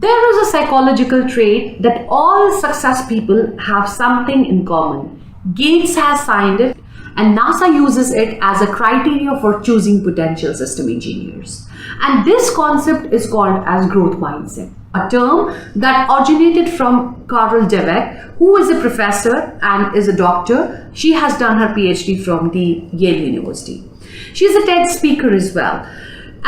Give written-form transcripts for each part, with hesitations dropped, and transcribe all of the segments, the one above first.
There is a psychological trait that all success people have something in common. Gates has signed it, and NASA uses it as a criteria for choosing potential system engineers. And this concept is called as growth mindset, a term that originated from Carol Dweck, who is a professor and is a doctor. She has done her PhD from the Yale University. She is a TED speaker as well.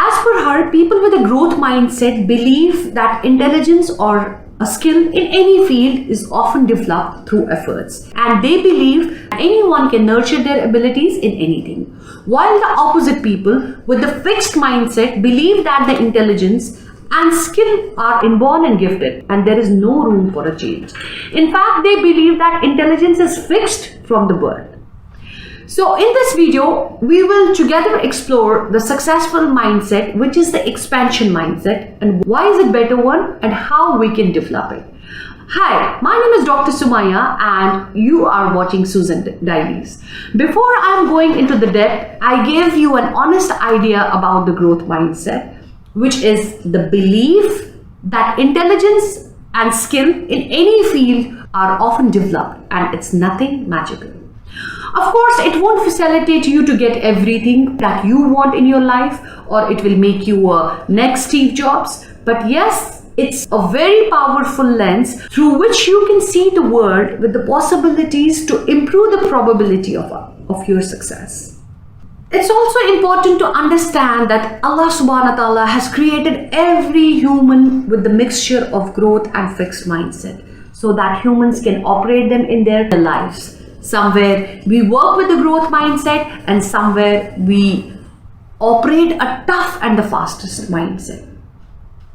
As per her, people with a growth mindset believe that intelligence or a skill in any field is often developed through efforts, and they believe anyone can nurture their abilities in anything. While the opposite people with the fixed mindset believe that the intelligence and skill are inborn and gifted, and there is no room for a change. In fact, they believe that intelligence is fixed from the birth. So in this video, we will together explore the successful mindset, which is the expansion mindset, and why is it better one and how we can develop it. Hi, my name is Dr. Sumaiya and you are watching Susan Diaries. Before I'm going into the depth, I gave you an honest idea about the growth mindset, which is the belief that intelligence and skill in any field are often developed and it's nothing magical. Of course, it won't facilitate you to get everything that you want in your life, or it will make you a next Steve Jobs. But yes, it's a very powerful lens through which you can see the world with the possibilities to improve the probability of your success. It's also important to understand that Allah subhanahu wa ta'ala has created every human with the mixture of growth and fixed mindset so that humans can operate them in their lives. Somewhere we work with the growth mindset and somewhere we operate a tough and the fastest mindset.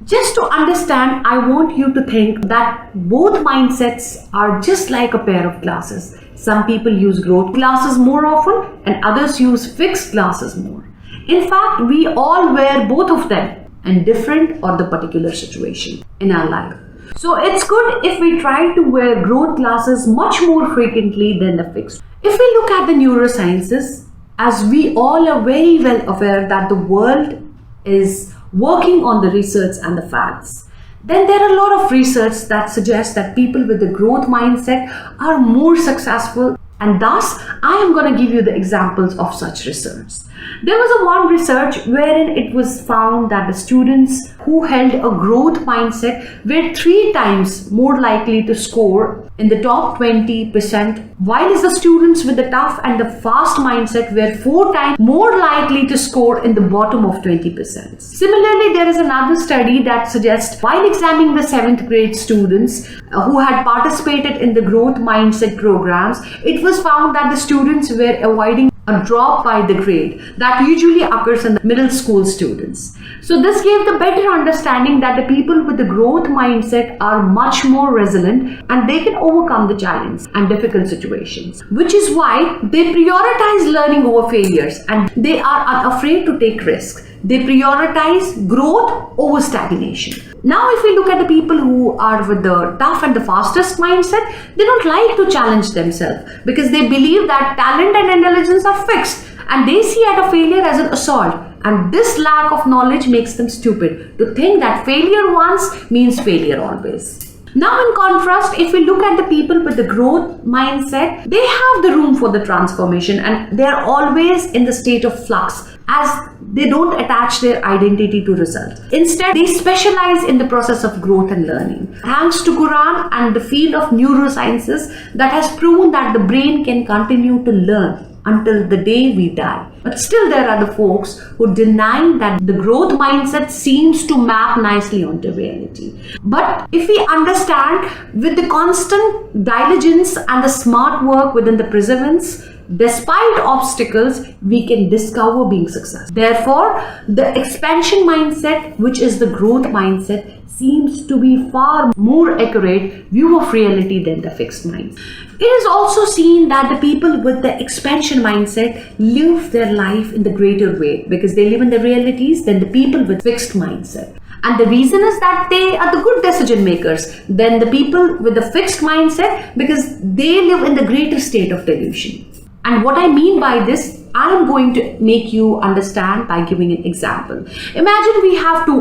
Just to understand, I want you to think that both mindsets are just like a pair of glasses. Some people use growth glasses more often and others use fixed glasses more. In fact, we all wear both of them and different or the particular situation in our life. So it's good if we try to wear growth glasses much more frequently than the fixed. If we look at the neurosciences, as we all are very well aware that the world is working on the research and the facts, then there are a lot of research that suggests that people with the growth mindset are more successful, and thus I am going to give you the examples of such research. There was one research wherein it was found that the students who held a growth mindset were 3 times more likely to score in the top 20%, while the students with the tough and the fast mindset were 4 times more likely to score in the bottom of 20%. Similarly, there is another study that suggests while examining the 7th grade students who had participated in the growth mindset programs, it was found that the students were avoiding a drop by the grade that usually occurs in the middle school students. So this gave the better understanding that the people with the growth mindset are much more resilient and they can overcome the challenge and difficult situations, which is why they prioritize learning over failures and they are unafraid to take risks. They prioritize growth over stagnation. Now, if we look at the people who are with the tough and the fastest mindset, they don't like to challenge themselves because they believe that talent and intelligence are fixed and they see at a failure as an assault. And this lack of knowledge makes them stupid to think that failure once means failure always. Now, in contrast, if we look at the people with the growth mindset, they have the room for the transformation and they are always in the state of flux as they don't attach their identity to results. Instead, they specialize in the process of growth and learning. Thanks to Quran and the field of neurosciences that has proven that the brain can continue to learn until the day we die. But still there are the folks who deny that the growth mindset seems to map nicely onto reality. But if we understand with the constant diligence and the smart work within the perseverance, despite obstacles, we can discover being successful. Therefore, the expansion mindset, which is the growth mindset, seems to be far more accurate view of reality than the fixed mindset. It is also seen that the people with the expansion mindset live their life in the greater way because they live in the realities than the people with fixed mindset. And the reason is that they are the good decision makers than the people with the fixed mindset because they live in the greater state of delusion. And what I mean by this, I am going to make you understand by giving an example. Imagine we have two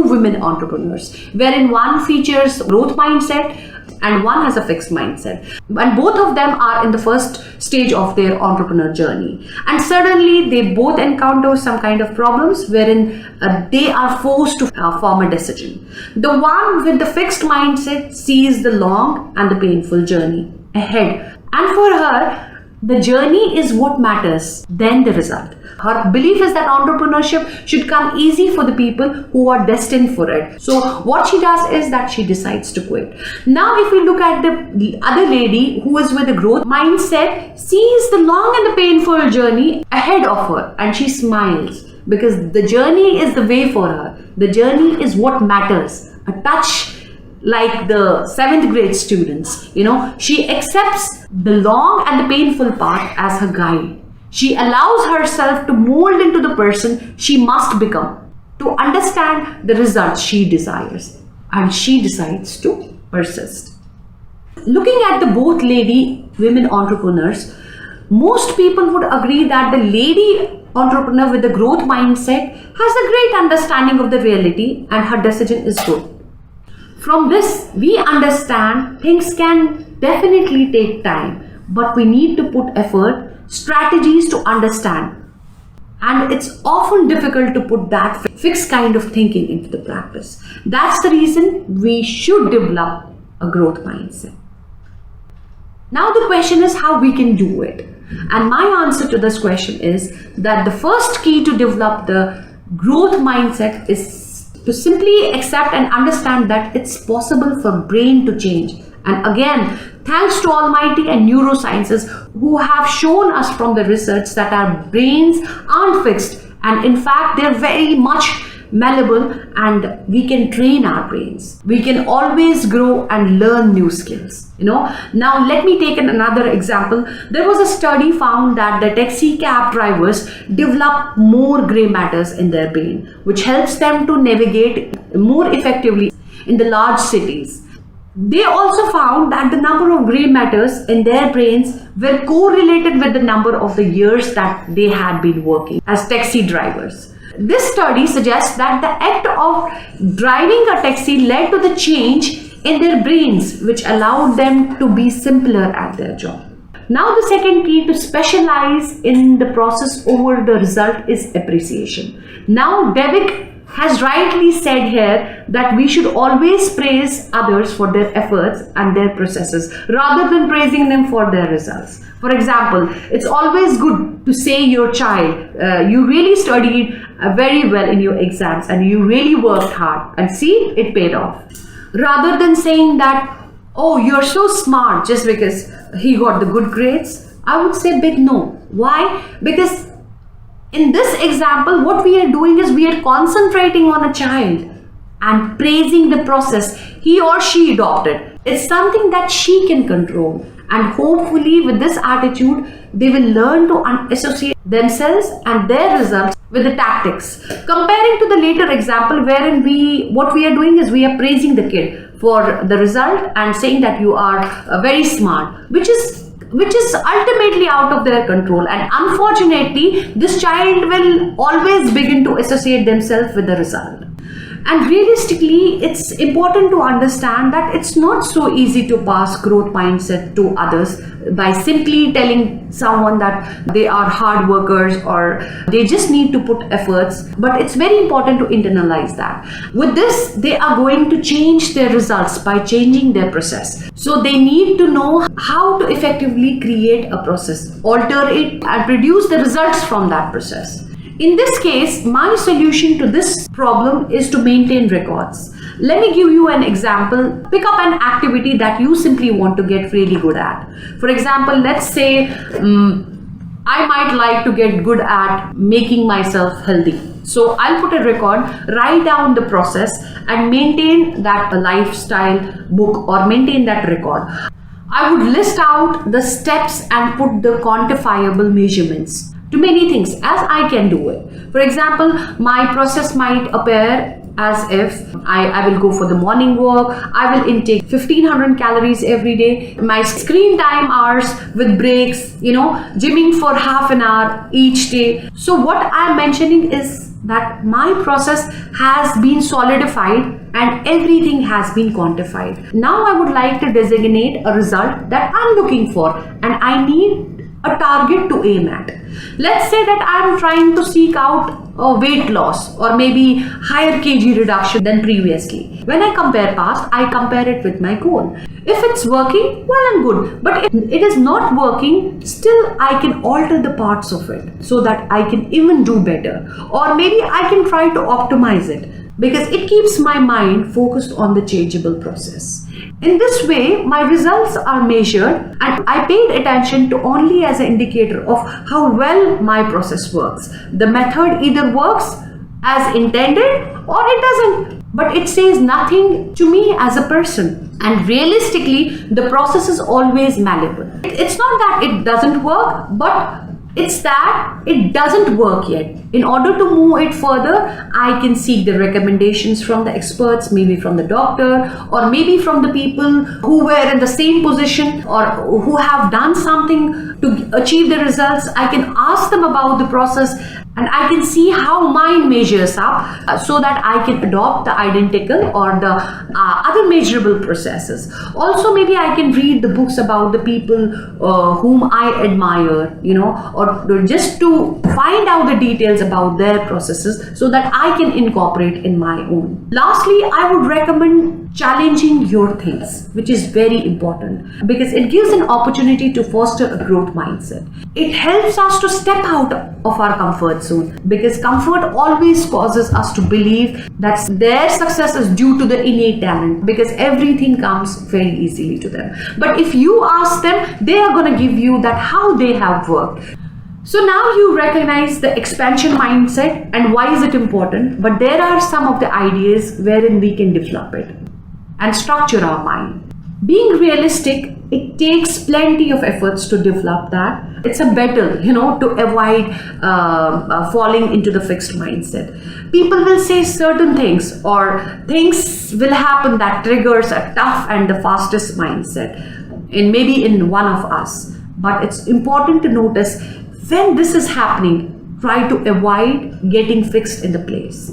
women entrepreneurs, wherein one features growth mindset and one has a fixed mindset. And both of them are in the first stage of their entrepreneur journey. And suddenly they both encounter some kind of problems wherein they are forced to form a decision. The one with the fixed mindset sees the long and the painful journey ahead. And for her, the journey is what matters, then the result. Her belief is that entrepreneurship should come easy for the people who are destined for it. So what she does is that she decides to quit. Now if we look at the other lady who is with a growth mindset, sees the long and the painful journey ahead of her and she smiles because the journey is the way for her. The journey is what matters. A touch like the 7th grade students, she accepts the long and the painful path as her guide. She allows herself to mold into the person she must become, to understand the results she desires, and she decides to persist. Looking at the both women entrepreneurs, most people would agree that the lady entrepreneur with the growth mindset has a great understanding of the reality and her decision is good. From this, we understand things can definitely take time, but we need to put effort, strategies to understand. And it's often difficult to put that fixed kind of thinking into the practice. That's the reason we should develop a growth mindset. Now the question is how we can do it. And my answer to this question is that the first key to develop the growth mindset is to simply accept and understand that it's possible for brain to change. And again, thanks to Almighty and neurosciences who have shown us from the research that our brains aren't fixed and in fact they're very much malleable and we can train our brains. We can always grow and learn new skills. Now let me take another example. There was a study found that the taxi cab drivers develop more gray matters in their brain, which helps them to navigate more effectively in the large cities. They also found that the number of gray matters in their brains were correlated with the number of the years that they had been working as taxi drivers. This study suggests that the act of driving a taxi led to the change in their brains, which allowed them to be simpler at their job. Now the second key to specialize in the process over the result is appreciation. Now Devik has rightly said here that we should always praise others for their efforts and their processes rather than praising them for their results. For example, it's always good to say your child, you really studied very well in your exams and you really worked hard and see, it paid off. Rather than saying that, oh, you're so smart just because he got the good grades, I would say big no. Why? Because in this example, what we are doing is we are concentrating on a child and praising the process he or she adopted. It's something that she can control. And hopefully with this attitude, they will learn to associate themselves and their results with the tactics. Comparing to the later example wherein what we are doing is we are praising the kid for the result and saying that you are very smart, which is ultimately out of their control, and unfortunately this child will always begin to associate themselves with the result. And realistically, it's important to understand that it's not so easy to pass growth mindset to others by simply telling someone that they are hard workers or they just need to put efforts. But it's very important to internalize that. With this, they are going to change their results by changing their process. So they need to know how to effectively create a process, alter it, and produce the results from that process. In this case, my solution to this problem is to maintain records. Let me give you an example. Pick up an activity that you simply want to get really good at. For example, let's say I might like to get good at making myself healthy. So I'll put a record, write down the process and maintain that lifestyle book or maintain that record. I would list out the steps and put the quantifiable measurements to many things as I can do it. For example, my process might appear as if I will go for the morning walk, I will intake 1500 calories every day, my screen time hours with breaks, gymming for half an hour each day. So what I'm mentioning is that my process has been solidified and everything has been quantified. Now I would like to designate a result that I'm looking for, and I need a target to aim at. Let's say that I'm trying to seek out weight loss or maybe higher kg reduction than previously. When I compare past, I compare it with my goal. If it's working, well and good. But if it is not working, still I can alter the parts of it so that I can even do better. Or maybe I can try to optimize it, because it keeps my mind focused on the changeable process. In this way, my results are measured and I paid attention to only as an indicator of how well my process works. The method either works as intended or it doesn't, but it says nothing to me as a person. And realistically, the process is always malleable. It's not that it doesn't work, but it's that it doesn't work yet. In order to move it further, I can seek the recommendations from the experts, maybe from the doctor, or maybe from the people who were in the same position or who have done something to achieve the results. I can ask them about the process and I can see how mine measures up so that I can adopt the identical or the other measurable processes. Also, maybe I can read the books about the people whom I admire, or just to find out the details about their processes so that I can incorporate in my own. Lastly, I would recommend challenging your things, which is very important because it gives an opportunity to foster a growth mindset. It helps us to step out of our comfort zone, because comfort always causes us to believe that their success is due to the innate talent, because everything comes very easily to them. But if you ask them, they are going to give you that how they have worked. So now you recognize the expansion mindset and why is it important, but there are some of the ideas wherein we can develop it and structure our mind. Being realistic, it takes plenty of efforts to develop that. It's a battle, to avoid falling into the fixed mindset. People will say certain things or things will happen that triggers a tough and the fastest mindset, and maybe in one of us. But it's important to notice when this is happening, try to avoid getting fixed in the place.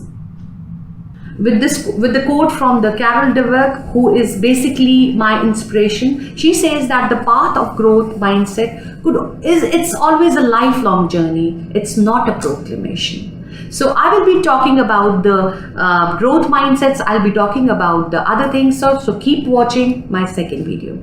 With the quote from the Carol Dweck, who is basically my inspiration, she says that the path of growth mindset it's always a lifelong journey. It's not a proclamation. So I will be talking about the growth mindsets. I'll be talking about the other things. So keep watching my second video.